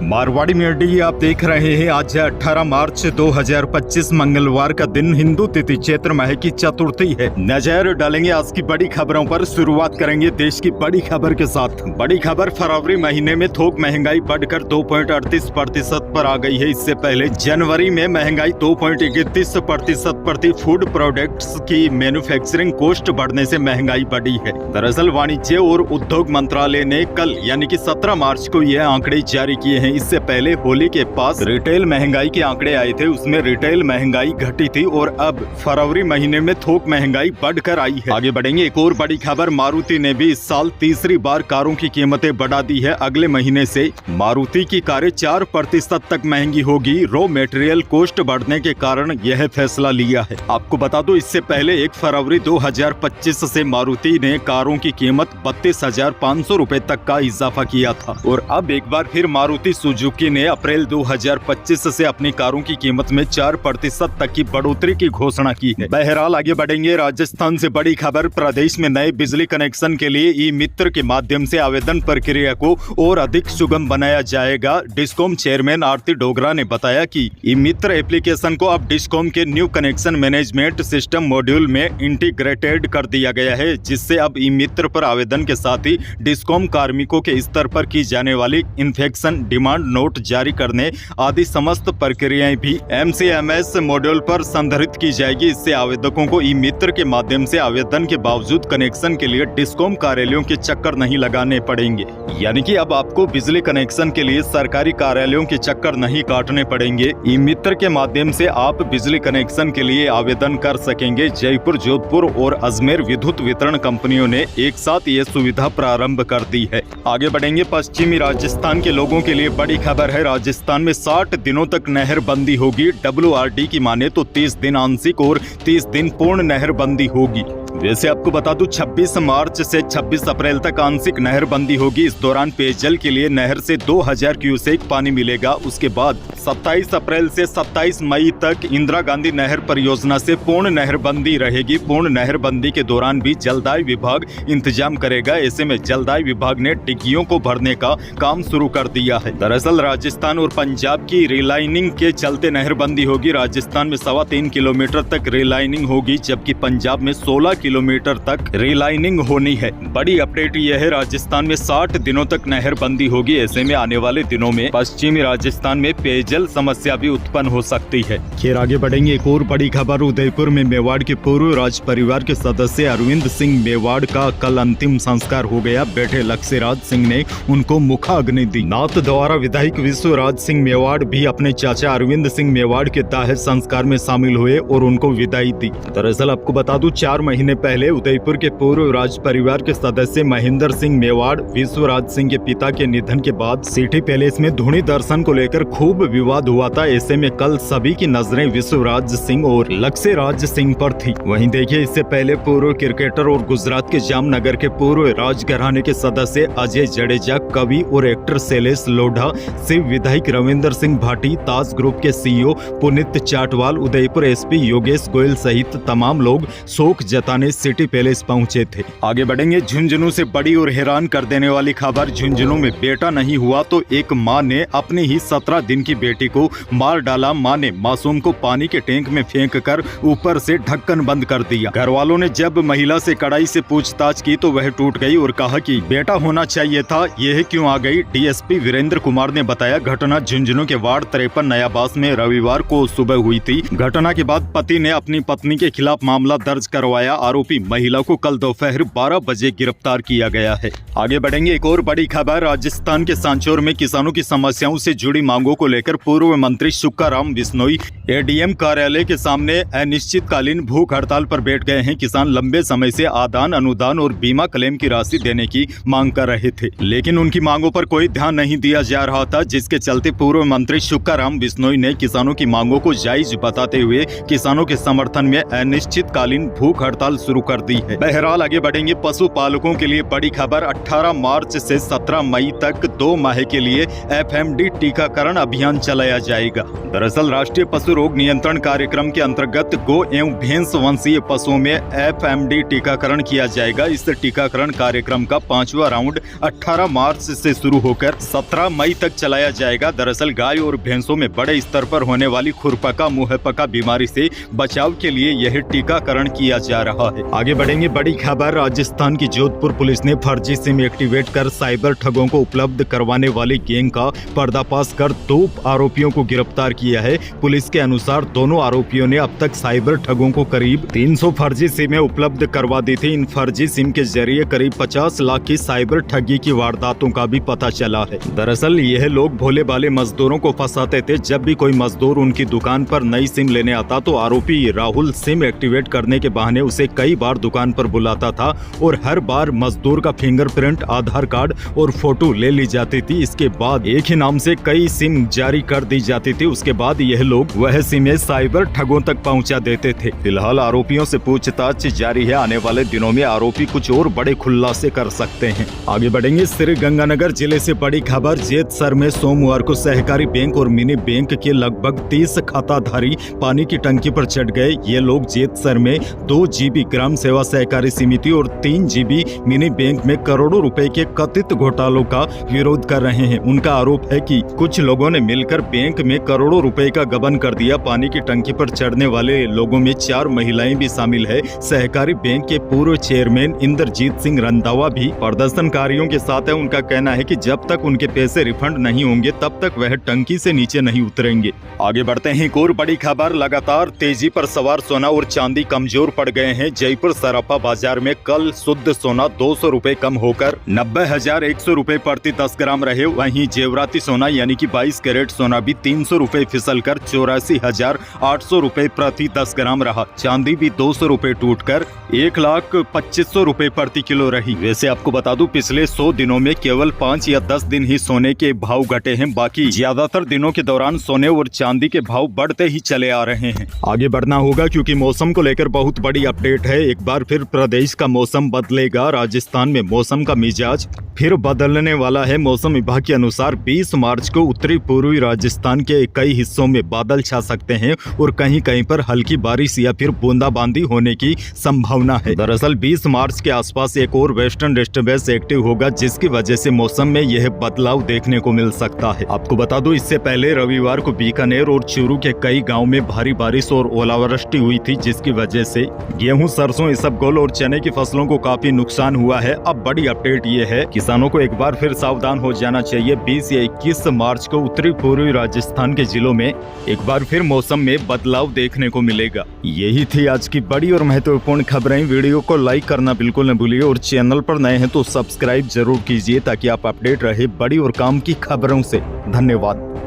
Marwari media आप देख रहे हैं। आज है 18 मार्च 2025 मंगलवार का दिन, हिंदू तिथि चैत्र माह की चतुर्थी है। नजर डालेंगे आज की बड़ी खबरों पर। शुरुआत करेंगे देश की बड़ी खबर के साथ। बड़ी खबर, फरवरी महीने में थोक महंगाई बढ़कर 2.38% पर आ गई है। इससे पहले जनवरी में महंगाई 2.31% प्रति फूड प्रोडक्ट्स की मैन्युफैक्चरिंग कॉस्ट बढ़ने से महंगाई बढ़ी है। दरअसल वाणिज्य और उद्योग मंत्रालय ने कल यानी कि 17 मार्च को यह आंकड़े जारी किए हैं। इससे पहले होली के पास रिटेल महंगाई के आंकड़े आए थे, उसमें रिटेल महंगाई घटी थी और अब फरवरी महीने में थोक महंगाई बढ़कर आई है। आगे बढ़ेंगे, एक और बड़ी खबर, मारुति ने भी इस साल तीसरी बार कारों की कीमतें बढ़ा दी है। अगले महीने से मारुति की कारें 4% तक महंगी होगी। रॉ मटेरियल कॉस्ट बढ़ने के कारण यह फैसला लिया है। आपको बता दो, इससे पहले 1 फरवरी 2025 से मारुति ने कारों की कीमत 32,500 रुपए तक का इजाफा किया था और अब एक बार फिर मारुति सुजुकी ने अप्रैल 2025 से अपनी कारों की कीमत में 4% तक की बढ़ोतरी की घोषणा की है। बहरहाल आगे बढ़ेंगे, राजस्थान से बड़ी खबर, प्रदेश में नए बिजली कनेक्शन के लिए ई मित्र के माध्यम से आवेदन प्रक्रिया को और अधिक सुगम बनाया जाएगा। डिस्कॉम चेयरमैन आरती डोगरा ने बताया कि ई मित्र एप्लीकेशन को अब डिस्कॉम के new connection management system module में इंटीग्रेटेड कर दिया गया है, जिससे अब ई मित्र पर आवेदन के साथ ही डिस्कॉम कार्मिकों के स्तर पर की जाने वाली इन्फेक्शन डिमांड नोट जारी करने आदि समस्त प्रक्रियाएं भी MCMS मॉड्यूल पर संधारित की जाएगी। इससे आवेदकों को ई मित्र के माध्यम से आवेदन के बावजूद कनेक्शन के लिए डिस्कॉम कार्यालयों के चक्कर नहीं लगाने पड़ेंगे। यानी कि अब आपको बिजली कनेक्शन के लिए सरकारी कार्यालयों के चक्कर नहीं काटने पड़ेंगे। ई मित्र के माध्यम से आप बिजली कनेक्शन के लिए आवेदन कर सकेंगे। जयपुर, जोधपुर और अजमेर विद्युत वितरण कंपनियों ने एक साथ ये सुविधा प्रारंभ कर दी है। आगे बढ़ेंगे, पश्चिमी राजस्थान के लोगों के लिए बड़ी खबर है। राजस्थान में 60 दिनों तक नहर बंदी होगी। WRD की माने तो 30 दिन आंशिक और 30 दिन पूर्ण नहर बंदी होगी। वैसे आपको बता दूं, 26 मार्च से 26 अप्रैल तक आंशिक नहर बंदी होगी। इस दौरान पेयजल के लिए नहर से 2000 क्यूसेक पानी मिलेगा। उसके बाद 27 अप्रैल से 27 मई तक इंदिरा गांधी नहर परियोजना से पूर्ण नहर बंदी रहेगी। पूर्ण नहर बंदी के दौरान भी जलदाय विभाग इंतजाम करेगा। ऐसे में जलदाय विभाग ने डिग्गियों को भरने का काम शुरू कर दिया है। दरअसल राजस्थान और पंजाब की रिलाइनिंग के चलते नहर बंदी होगी। राजस्थान में 3.25 किलोमीटर तक रिलाइनिंग होगी, जबकि पंजाब में 16 किलोमीटर तक रिलाइनिंग होनी है। बड़ी अपडेट यह है, राजस्थान में 60 दिनों तक नहर बंदी होगी। ऐसे में आने वाले दिनों में पश्चिमी राजस्थान में पेयजल समस्या भी उत्पन्न हो सकती है। खैर आगे बढ़ेंगे, एक और बड़ी खबर, उदयपुर में मेवाड़ के पूर्व राज परिवार के सदस्य अरविंद सिंह मेवाड़ का कल अंतिम संस्कार हो गया। बेटे लक्ष्यराज सिंह ने उनको मुखाग्नि दी। नाथ द्वारा विधायक विश्वराज सिंह मेवाड़ भी अपने चाचा अरविंद सिंह मेवाड़ के दाह संस्कार में शामिल हुए और उनको विदाई दी। दरअसल आपको बता दूं, 4 महीने पहले उदयपुर के पूर्व राज परिवार के सदस्य महेंद्र सिंह मेवाड़ विश्वराज सिंह के पिता के निधन के बाद सिटी पैलेस में धूनी दर्शन को लेकर खूब विवाद हुआ था। ऐसे में कल सभी की नजरें विश्वराज सिंह और लक्ष्यराज सिंह पर थी। वहीं देखिए, इससे पहले पूर्व क्रिकेटर और गुजरात के जामनगर के पूर्व राजघराने के सदस्य अजय जडेजा, कवि और एक्टर शैलेश लोढ़ा, शिव विधायक रविंद्र सिंह भाटी, ताज ग्रुप के CEO पुनीत चाटवाल, उदयपुर SP योगेश गोयल सहित तमाम लोग शोक जताने सिटी पैलेस पहुंचे थे। आगे बढ़ेंगे, झुंझुनू से बड़ी और हैरान कर देने वाली खबर, झुंझुनू में बेटा नहीं हुआ तो एक मां ने अपनी ही 17 दिन की बेटी को मार डाला। मां ने मासूम को पानी के टैंक में फेंक कर ऊपर से ढक्कन बंद कर दिया। घर वालों ने जब महिला से कड़ाई से पूछताछ की तो वह टूट गई और कहा कि बेटा होना चाहिए था, यह क्यों आ गई। DSP वीरेंद्र कुमार ने बताया, घटना झुंझुनू के वार्ड 53 नयाबास में रविवार को सुबह हुई थी। घटना के बाद पति ने अपनी पत्नी के खिलाफ मामला दर्ज करवाया। आरोपी महिला को कल दोपहर 12 बजे गिरफ्तार किया गया है। आगे बढ़ेंगे, एक और बड़ी खबर, राजस्थान के सांचौर में किसानों की समस्याओं से जुड़ी मांगों को लेकर पूर्व मंत्री सुक्काराम बिश्नोई ADM कार्यालय के सामने अनिश्चितकालीन भूख हड़ताल पर बैठ गए हैं। किसान लंबे समय से आदान अनुदान और बीमा क्लेम की राशि देने की मांग कर रहे थे, लेकिन उनकी मांगों पर कोई ध्यान नहीं दिया जा रहा था, जिसके चलते पूर्व मंत्री सुक्काराम बिश्नोई ने किसानों की मांगों को जायज बताते हुए किसानों के समर्थन में अनिश्चितकालीन भूख हड़ताल शुरू कर दी है। बहरहाल आगे बढ़ेंगे, पशुपालकों के लिए बड़ी खबर। 18 मार्च से 17 मई तक 2 माह के लिए FMD टीकाकरण अभियान चलाया जाएगा। दरअसल राष्ट्रीय पशु रोग नियंत्रण कार्यक्रम के अंतर्गत गो एवं भैंस वंशीय पशुओं में FMD टीकाकरण किया जाएगा। इस टीकाकरण कार्यक्रम का 5वां राउंड 18 मार्च से शुरू होकर 17 मई तक चलाया जाएगा। दरअसल गाय और भैंसों में बड़े स्तर पर होने वाली खुरपका मुंहपका बीमारी से बचाव के लिए यह टीकाकरण किया जा रहा है। आगे बढ़ेंगे, बड़ी खबर। राजस्थान की जोधपुर पुलिस ने फर्जी सिम एक्टिवेट कर साइबर ठगों को उपलब्ध करवाने वाली गैंग का पर्दाफाश कर 2 आरोपियों को गिरफ्तार किया है। पुलिस के अनुसार दोनों आरोपियों ने अब तक साइबर ठगों को करीब 300 फर्जी सिमें उपलब्ध करवा दी थी। इन फर्जी सिम के जरिए करीब 50 लाख की साइबर ठगी की वारदातों का भी पता चला है। दरअसल यह लोग भोले भाले मजदूरों को फंसाते थे। जब भी कोई मजदूर उनकी दुकान पर नई सिम लेने आता तो आरोपी राहुल सिम एक्टिवेट करने के बहाने उसे कई बार दुकान पर बुलाता था और हर बार मजदूर का फिंगरप्रिंट, आधार कार्ड और फोटो ले ली जाती थी। इसके बाद एक ही नाम से कई सिम जारी कर दी जाती थी। उसके बाद यह लोग वह सिमें साइबर ठगों तक पहुंचा देते थे। फिलहाल आरोपियों से पूछताछ जारी है। आने वाले दिनों में आरोपी कुछ और बड़े खुलासे कर सकते हैं। आगे बढ़ेंगे, श्री गंगानगर जिले से बड़ी खबर। जेतसर में सोमवार को सहकारी बैंक और मिनी बैंक के लगभग 30 खाताधारी पानी की टंकी पर चढ़ गए। ये लोग जेतसर में 2 GB ग्राम सेवा सहकारी समिति और 3 GB मिनी बैंक में करोड़ों रुपए के कथित घोटालों का विरोध कर रहे हैं। उनका आरोप है कि कुछ लोगों ने मिलकर बैंक में करोड़ों रुपए का गबन कर दिया। पानी की टंकी पर चढ़ने वाले लोगों में 4 महिलाएं भी शामिल है। सहकारी बैंक के पूर्व चेयरमैन इंद्रजीत सिंह रंधावा भी प्रदर्शनकारियों के साथ है। उनका कहना है कि जब तक उनके पैसे रिफंड नहीं होंगे तब तक वह टंकी से नीचे नहीं उतरेंगे। आगे बढ़ते हैं, एक और बड़ी खबर। लगातार तेजी पर सवार सोना और चांदी कमजोर पड़ गए हैं। जयपुर सराफा बाजार में कल शुद्ध सोना 200 रुपए कम होकर 90,100 रुपए प्रति 10 ग्राम रहे। वहीं जेवराती सोना यानी कि 22 कैरेट सोना भी 300 रुपए फिसल कर 84,800 रुपए प्रति 10 ग्राम रहा। चांदी भी 200 रुपए टूटकर 1,25,000 रुपए प्रति किलो रही। वैसे आपको बता दूं, पिछले 100 दिनों में केवल 5 या 10 दिन ही सोने के भाव घटे हैं। बाकी ज्यादातर दिनों के दौरान सोने और चांदी के भाव बढ़ते ही चले आ रहे हैं। आगे बढ़ना होगा क्योंकि मौसम को लेकर बहुत बड़ी अपडेट है। एक बार फिर प्रदेश का मौसम बदलेगा। राजस्थान में मौसम का मिजाज फिर बदलने वाला है। मौसम विभाग के अनुसार 20 मार्च को उत्तरी पूर्वी राजस्थान के कई हिस्सों में बादल छा सकते हैं और कहीं कहीं पर हल्की बारिश या फिर बूंदाबांदी होने की संभावना है। दरअसल 20 मार्च के आसपास एक और वेस्टर्न डिस्टर्बेंस एक्टिव होगा, जिसकी वजह से मौसम में यह बदलाव देखने को मिल सकता है। आपको बता दूं, इससे पहले रविवार को बीकानेर और चूरू के कई गाँव में भारी बारिश और ओलावृष्टि हुई थी, जिसकी वजह से गेहूँ, सरसों, इसबगोल और चने की फसलों को काफी नुकसान हुआ है। अब बड़ी अपडेट ये है, किसानों को एक बार फिर सावधान हो जाना चाहिए। 20 या 21 मार्च को उत्तरी पूर्वी राजस्थान के जिलों में एक बार फिर मौसम में बदलाव देखने को मिलेगा। यही थी आज की बड़ी और महत्वपूर्ण खबरें। वीडियो को लाइक करना बिल्कुल न भूलिए और चैनल पर नए हैं तो सब्सक्राइब जरूर कीजिए ताकि आप अपडेट रहे बड़ी और काम की खबरों से। धन्यवाद।